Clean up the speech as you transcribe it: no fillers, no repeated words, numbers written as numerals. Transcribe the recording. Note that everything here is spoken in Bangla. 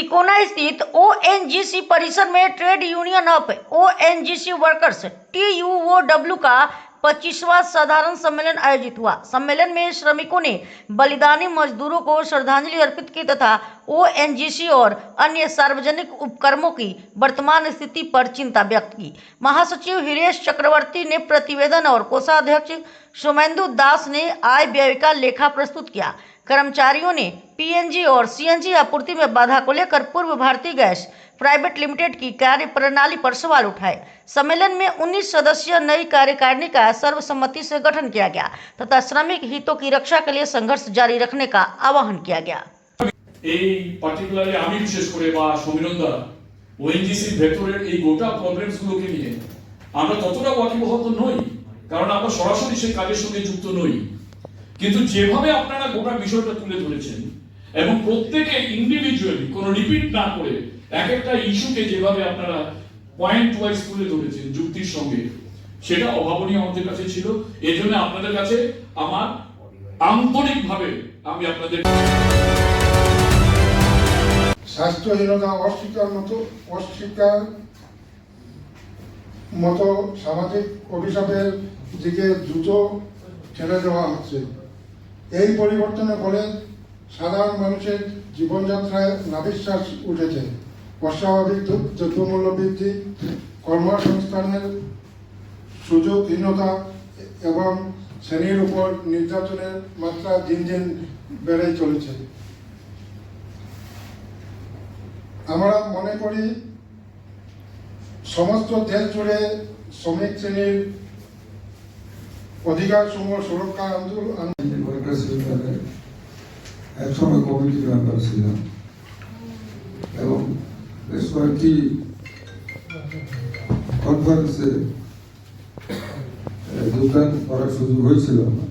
तिकोना स्थित ओएनजीसी परिसर में trade union of ONGC workers TUOW का 25वां साधारण सम्मेलन आयोजित हुआ। सम्मेलन में श्रमिकों ने बलिदानी मजदूरों को श्रद्धांजलि अर्पित की तथा ओएनजीसी और अन्य सार्वजनिक उपक्रमों की वर्तमान स्थिति पर चिंता व्यक्त की। महासचिव हिरेश चक्रवर्ती ने प्रतिवेदन और कोषाध्यक्ष सोमेंदु दास ने आय व्यय का लेखा प्रस्तुत किया। कर्मचारियों ने पीएनजी और सीएनजी आपूर्ति में बाधा को लेकर पूर्व भारतीय गैस प्राइवेट लिमिटेड की कार्य प्रणाली पर सवाल उठाए। सम्मेलन में 19 सदस्यीय नई कार्यकारिणी का सर्वसम्मति से गठन किया गया तथा श्रमिक हितों की रक्षा के लिए संघर्ष जारी रखने का आह्वान किया गया। পার্টিকুলারলি আমি বিশেষ করে বা সমীরণদা ওএনজিসির ভেতরের এই গোটা প্রবলেমসগুলোকে নিয়ে আমরা ততটা ওয়াকিবহাল তো নই, কারণ আমরা সরাসরি সেই কাজের সঙ্গে যুক্ত নই। কিন্তু যেভাবে আপনারা গোটা বিষয়টা তুলে ধরেছেন এবং প্রত্যেকে ইন্ডিভিজুয়ালি কোনো রিপিট না করে এক একটা ইস্যুকে যেভাবে আপনারা পয়েন্ট ওয়াইজ তুলে ধরেছেন যুক্তির সঙ্গে, সেটা অভাবনীয় আমাদের কাছে ছিল। এই জন্য আপনাদের কাছে আমার আন্তরিকভাবে আমি আপনাদের স্বাস্থ্যহীনতা অস্বীকার মতো সামাজিক অভিশাপের দিকে দ্রুত ঠেলে দেওয়া হচ্ছে। এই পরিবর্তনের ফলে সাধারণ মানুষের জীবনযাত্রায় নাভিশ্বাস উঠেছে। অস্বাভাবিক দ্রব্যমূল্য বৃদ্ধি, কর্মসংস্থানের সুযোগহীনতা এবং শ্রেণীর উপর নির্যাতনের মাত্রা দিন দিন বেড়ে চলেছে। আমরা মনে করি সমস্ত দেশ জুড়ে শ্রমিক শ্রেণীর অধিকার সমূহ সুরক্ষা আন্দোলন একসময় কমিটি মেম্বার ছিলাম এবং বেশ কয়েকটি কনফারেন্সে যোগদান করার সুযোগ হয়েছিল আমার।